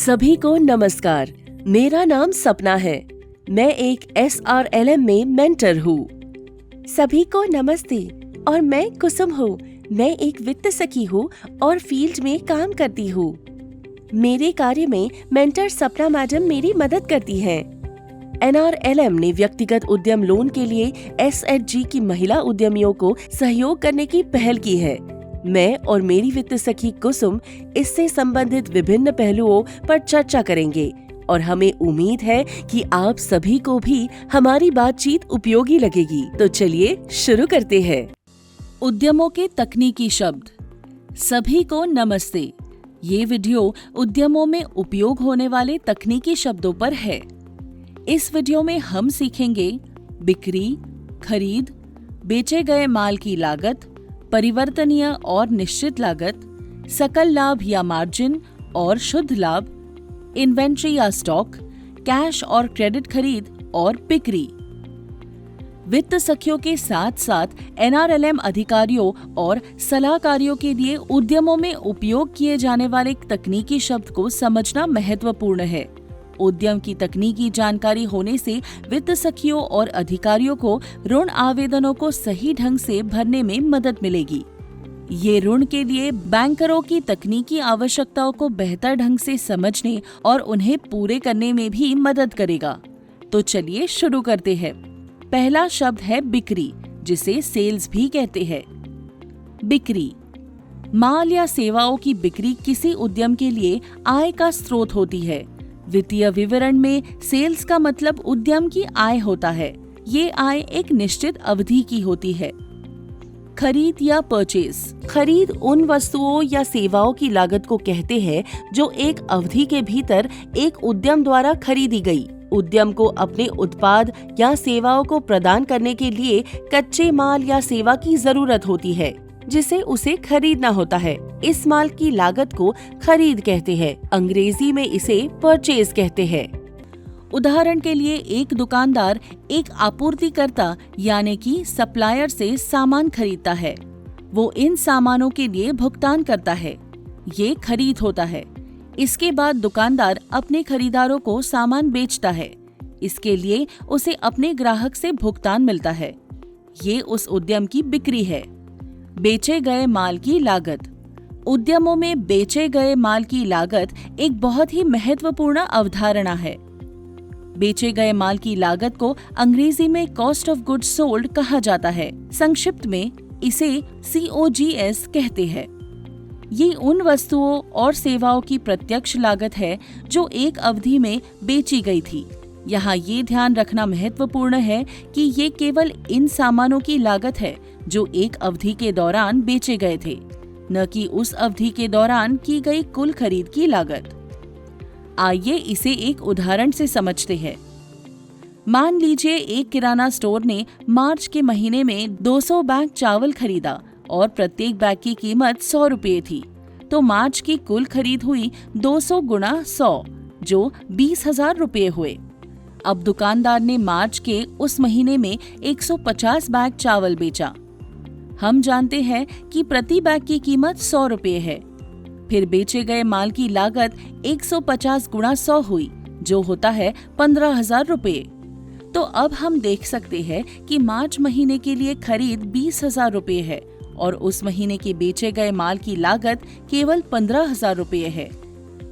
सभी को नमस्कार। मेरा नाम सपना है। मैं एक SRLM में मेंटर हूँ। सभी को नमस्ते और मैं कुसुम हूँ। मैं एक वित्त सखी हूँ और फील्ड में काम करती हूँ। मेरे कार्य में मेंटर सपना मैडम मेरी मदद करती हैं। NRLM ने व्यक्तिगत उद्यम लोन के लिए SHG की महिला उद्यमियों को सहयोग करने की पहल की है। मैं और मेरी वित्त सखी कुसुम इससे संबंधित विभिन्न पहलुओं पर चर्चा करेंगे और हमें उम्मीद है कि आप सभी को भी हमारी बातचीत उपयोगी लगेगी। तो चलिए शुरू करते हैं। उद्यमों के तकनीकी शब्द। सभी को नमस्ते। ये वीडियो उद्यमों में उपयोग होने वाले तकनीकी शब्दों पर है। इस वीडियो में हम सीखेंगे बिक्री, खरीद, बेचे गए माल की लागत, परिवर्तनीय और निश्चित लागत, सकल लाभ या मार्जिन और शुद्ध लाभ, इन्वेंट्री या स्टॉक, कैश और क्रेडिट खरीद और बिक्री। वित्त सखियों के साथ साथ NRLM अधिकारियों और सलाहकारियों के लिए उद्यमों में उपयोग किए जाने वाले तकनीकी शब्द को समझना महत्वपूर्ण है। उद्यम की तकनीकी जानकारी होने से वित्त सखियों और अधिकारियों को ऋण आवेदनों को सही ढंग से भरने में मदद मिलेगी। ये ऋण के लिए बैंकरों की तकनीकी आवश्यकताओं को बेहतर ढंग से समझने और उन्हें पूरे करने में भी मदद करेगा। तो चलिए शुरू करते हैं। पहला शब्द है बिक्री, जिसे सेल्स भी कहते हैं। बिक्री माल या सेवाओं की बिक्री किसी उद्यम के लिए आय का स्रोत होती है। वित्तीय विवरण में सेल्स का मतलब उद्यम की आय होता है। ये आय एक निश्चित अवधि की होती है। खरीद या परचेज। खरीद उन वस्तुओं या सेवाओं की लागत को कहते हैं जो एक अवधि के भीतर एक उद्यम द्वारा खरीदी गई। उद्यम को अपने उत्पाद या सेवाओं को प्रदान करने के लिए कच्चे माल या सेवा की जरूरत होती है, जिसे उसे खरीदना होता है। इस माल की लागत को खरीद कहते हैं। अंग्रेजी में इसे परचेज कहते हैं। उदाहरण के लिए एक दुकानदार एक आपूर्तिकर्ता यानी कि सप्लायर से सामान खरीदता है। वो इन सामानों के लिए भुगतान करता है। ये खरीद होता है। इसके बाद दुकानदार अपने खरीदारों को सामान बेचता है। इसके लिए उसे अपने ग्राहक से भुगतान मिलता है। ये उस उद्यम की बिक्री है। बेचे गए माल की लागत। उद्यमों में बेचे गए माल की लागत एक बहुत ही महत्वपूर्ण अवधारणा है। बेचे गए माल की लागत को अंग्रेजी में कॉस्ट ऑफ गुड्स सोल्ड कहा जाता है। संक्षिप्त में इसे COGS कहते हैं। ये उन वस्तुओं और सेवाओं की प्रत्यक्ष लागत है जो एक अवधि में बेची गई थी। यहाँ ये ध्यान रखना महत्वपूर्ण है कि ये केवल इन सामानों की लागत है जो एक अवधि के दौरान बेचे गए थे, न कि उस अवधि के दौरान की गई कुल खरीद की लागत। आइए इसे एक उदाहरण से समझते हैं। मान लीजिए एक किराना स्टोर ने मार्च के महीने में 200 बैग चावल खरीदा और प्रत्येक बैग की कीमत 100 रुपये थी। तो मार्च की कुल खरीद हुई 200 गुणा 100 जो 20,000 रुपये हुए। अब दुकानदार ने मार्च के उस महीने में 150 बैग चावल बेचा। हम जानते हैं कि प्रति बैग की कीमत 100 रुपये है। फिर बेचे गए माल की लागत 150 गुणा 100 हुई, जो होता है 15,000 रुपये। तो अब हम देख सकते हैं कि मार्च महीने के लिए खरीद 20,000 रुपये है और उस महीने के बेचे गए माल की लागत केवल 15,000 रुपये है।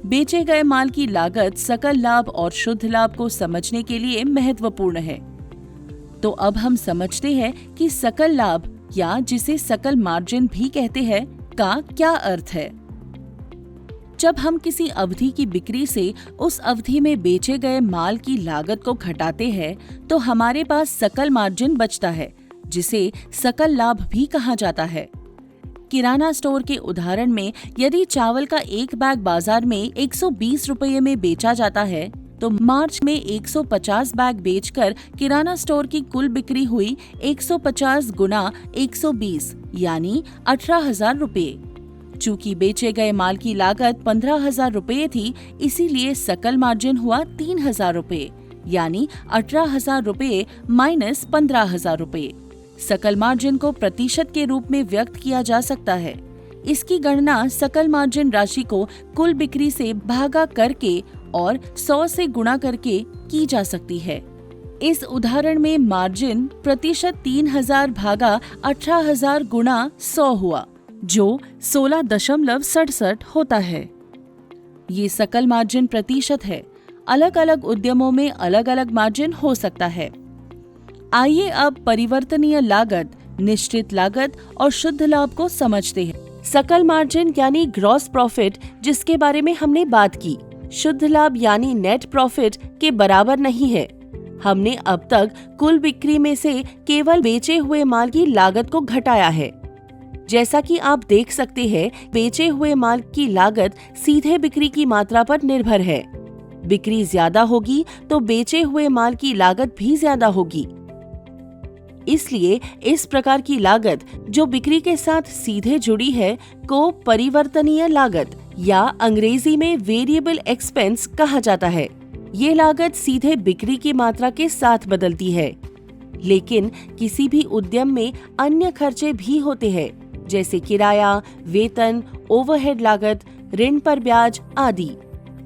बेचे गए माल की लागत सकल लाभ और शुद्ध लाभ को समझने के लिए महत्वपूर्ण है। तो अब हम समझते हैं कि सकल लाभ या जिसे सकल मार्जिन भी कहते हैं का क्या अर्थ है। जब हम किसी अवधि की बिक्री से उस अवधि में बेचे गए माल की लागत को घटाते हैं तो हमारे पास सकल मार्जिन बचता है, जिसे सकल लाभ भी कहा जाता है। किराना स्टोर के उदाहरण में यदि चावल का एक बैग बाजार में 120 रुपये में बेचा जाता है तो मार्च में 150 बैग बेचकर किराना स्टोर की कुल बिक्री हुई 150 गुना 120 यानी 18,000 रुपये। चूंकि बेचे गए माल की लागत 15,000 रुपये थी, इसीलिए सकल मार्जिन हुआ 3,000 रुपये यानी 18,000 रुपये माइनस 15,000 रुपये। सकल मार्जिन को प्रतिशत के रूप में व्यक्त किया जा सकता है। इसकी गणना सकल मार्जिन राशि को कुल बिक्री से भागा करके और 100 से गुणा करके की जा सकती है। इस उदाहरण में मार्जिन प्रतिशत 3000 भागा 18000 गुणा 100 हुआ, जो 16.67 होता है। ये सकल मार्जिन प्रतिशत है। अलग अलग उद्यमों में अलग अलग मार्जिन हो सकता है। आइए अब परिवर्तनीय लागत, निश्चित लागत और शुद्ध लाभ को समझते हैं। सकल मार्जिन यानी ग्रॉस प्रॉफिट, जिसके बारे में हमने बात की, शुद्ध लाभ यानी नेट प्रॉफिट के बराबर नहीं है। हमने अब तक कुल बिक्री में से केवल बेचे हुए माल की लागत को घटाया है। जैसा कि आप देख सकते हैं, बेचे हुए माल की लागत सीधे बिक्री की मात्रा पर निर्भर है। बिक्री ज्यादा होगी तो बेचे हुए माल की लागत भी ज्यादा होगी। इसलिए इस प्रकार की लागत जो बिक्री के साथ सीधे जुड़ी है को परिवर्तनीय लागत या अंग्रेजी में वेरिएबल एक्सपेंस कहा जाता है। ये लागत सीधे बिक्री की मात्रा के साथ बदलती है, लेकिन किसी भी उद्यम में अन्य खर्चे भी होते हैं, जैसे किराया, वेतन, ओवरहेड लागत, ऋण पर ब्याज आदि।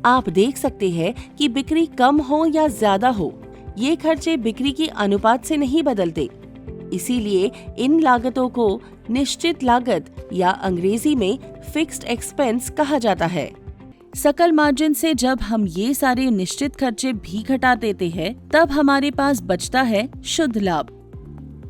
आप देख सकते हैं कि बिक्री कम हो या ज्यादा हो, ये खर्चे बिक्री के अनुपात से नहीं बदलते। इसीलिए इन लागतों को निश्चित लागत या अंग्रेजी में फिक्स्ड एक्सपेंस कहा जाता है। सकल मार्जिन से जब हम ये सारे निश्चित खर्चे भी घटा देते हैं, तब हमारे पास बचता है शुद्ध लाभ।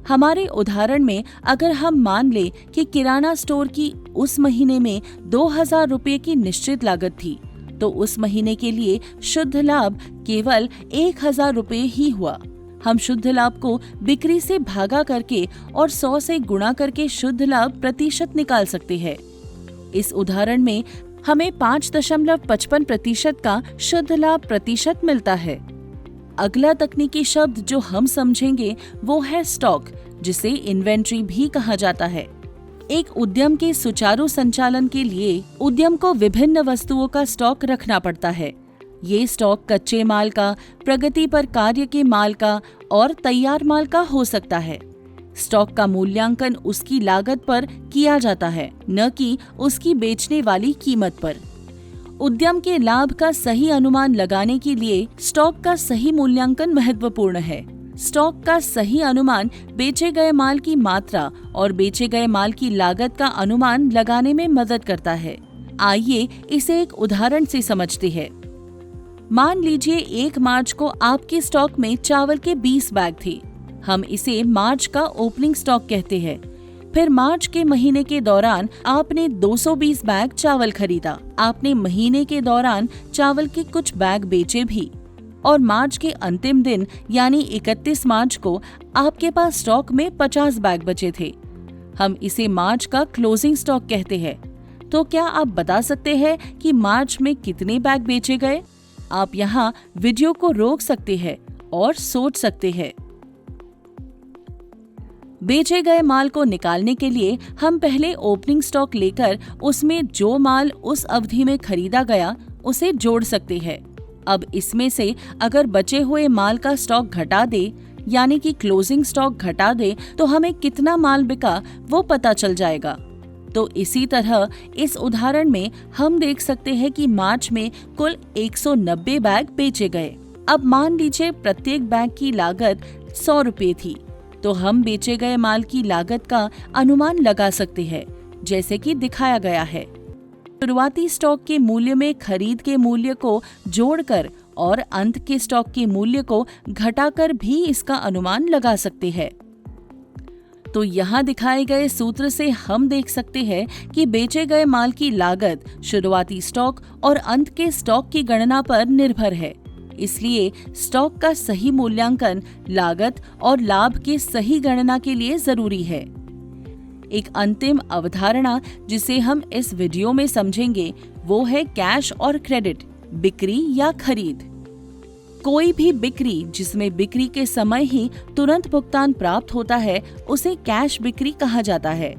हमारे उदाहरण में अगर हम मान ले कि किराना स्टोर की उस महीने में 2000 रुपये की निश्चित लागत थी, तो उस महीने के लिए शुद्ध लाभ केवल 1000 रुपये ही हुआ। हम शुद्ध लाभ को बिक्री से भागा करके और 100 से गुणा करके शुद्ध लाभ प्रतिशत निकाल सकते हैं। इस उदाहरण में हमें 5.55% का शुद्ध लाभ प्रतिशत मिलता है। अगला तकनीकी शब्द जो हम समझेंगे वो है स्टॉक, जिसे इन्वेंट्री भी कहा जाता है। एक उद्यम के सुचारू संचालन के लिए उद्यम को विभिन्न वस्तुओं का स्टॉक रखना पड़ता है। ये स्टॉक कच्चे माल का, प्रगति पर कार्य के माल का और तैयार माल का हो सकता है। स्टॉक का मूल्यांकन उसकी लागत पर किया जाता है, न कि उसकी बेचने वाली कीमत पर। उद्यम के लाभ का सही अनुमान लगाने के लिए स्टॉक का सही मूल्यांकन महत्वपूर्ण है। स्टॉक का सही अनुमान बेचे गए माल की मात्रा और बेचे गए माल की लागत का अनुमान लगाने में मदद करता है। आइए इसे एक उदाहरण से समझते हैं। मान लीजिए 1 मार्च को आपके स्टॉक में चावल के 20 बैग थे। हम इसे मार्च का ओपनिंग स्टॉक कहते हैं। फिर मार्च के महीने के दौरान आपने 220 बैग चावल खरीदा। आपने महीने के दौरान चावल के कुछ बैग बेचे भी, और मार्च के अंतिम दिन यानी 31 मार्च को आपके पास स्टॉक में 50 बैग बचे थे। हम इसे मार्च का क्लोजिंग स्टॉक कहते हैं। तो क्या आप बता सकते हैं कि मार्च में कितने बैग बेचे गए? आप यहाँ वीडियो को रोक सकते हैं और सोच सकते हैं। बेचे गए माल को निकालने के लिए हम पहले ओपनिंग स्टॉक लेकर उसमें जो माल उस अवधि में खरीदा गया उसे जोड़ सकते हैं। अब इसमें से अगर बचे हुए माल का स्टॉक घटा दे, यानी कि क्लोजिंग स्टॉक घटा दे, तो हमें कितना माल बिका वो पता चल जाएगा। तो इसी तरह इस उदाहरण में हम देख सकते हैं कि मार्च में कुल 190 बैग बेचे गए। अब मान लीजिए प्रत्येक बैग की लागत 100 रुपये थी, तो हम बेचे गए माल की लागत का अनुमान लगा सकते हैं, जैसे कि दिखाया गया है। शुरुआती स्टॉक के मूल्य में खरीद के मूल्य को जोड़कर और अंत के स्टॉक के मूल्य को घटाकर भी इसका अनुमान लगा सकते हैं। तो यहाँ दिखाए गए सूत्र से हम देख सकते हैं कि बेचे गए माल की लागत शुरुआती स्टॉक और अंत के स्टॉक की गणना पर निर्भर है। इसलिए स्टॉक का सही मूल्यांकन लागत और लाभ के सही गणना के लिए जरूरी है। एक अंतिम अवधारणा जिसे हम इस वीडियो में समझेंगे वो है कैश और क्रेडिट, बिक्री या खरीद। कोई भी बिक्री जिसमें बिक्री के समय ही तुरंत भुगतान प्राप्त होता है उसे कैश बिक्री कहा जाता है।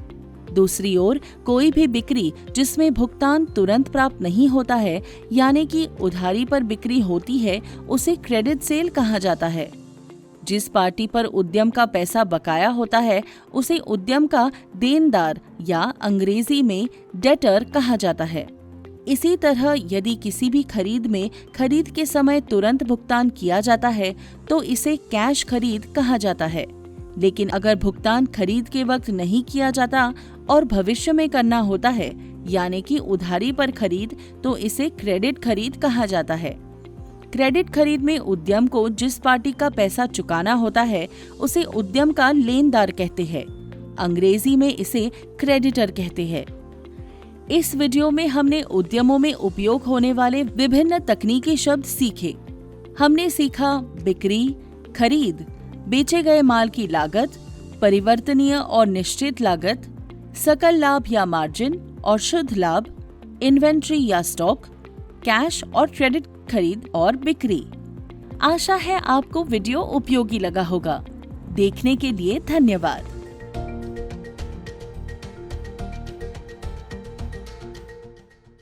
दूसरी ओर कोई भी बिक्री जिसमें भुगतान तुरंत प्राप्त नहीं होता है, यानी कि उधारी पर बिक्री होती है, उसे क्रेडिट सेल कहा जाता है। जिस पार्टी पर उद्यम का पैसा बकाया होता है उसे उद्यम का देनदार या अंग्रेजी में डेटर कहा जाता है। इसी तरह यदि किसी भी खरीद में खरीद के समय तुरंत भुगतान किया जाता है तो इसे कैश खरीद कहा जाता है। लेकिन अगर भुगतान खरीद के वक्त नहीं किया जाता और भविष्य में करना होता है यानी कि उधारी पर खरीद, तो इसे क्रेडिट खरीद कहा जाता है। क्रेडिट खरीद में उद्यम को जिस पार्टी का पैसा चुकाना होता है उसे उद्यम का लेनदार कहते हैं। अंग्रेजी में इसे क्रेडिटर कहते हैं। इस वीडियो में हमने उद्यमों में उपयोग होने वाले विभिन्न तकनीकी शब्द सीखे। हमने सीखा बिक्री, खरीद, बेचे गए माल की लागत, परिवर्तनीय और निश्चित लागत, सकल लाभ या मार्जिन और शुद्ध लाभ, इन्वेंट्री या स्टॉक, कैश और क्रेडिट खरीद और बिक्री। आशा है आपको वीडियो उपयोगी लगा होगा। देखने के लिए धन्यवाद।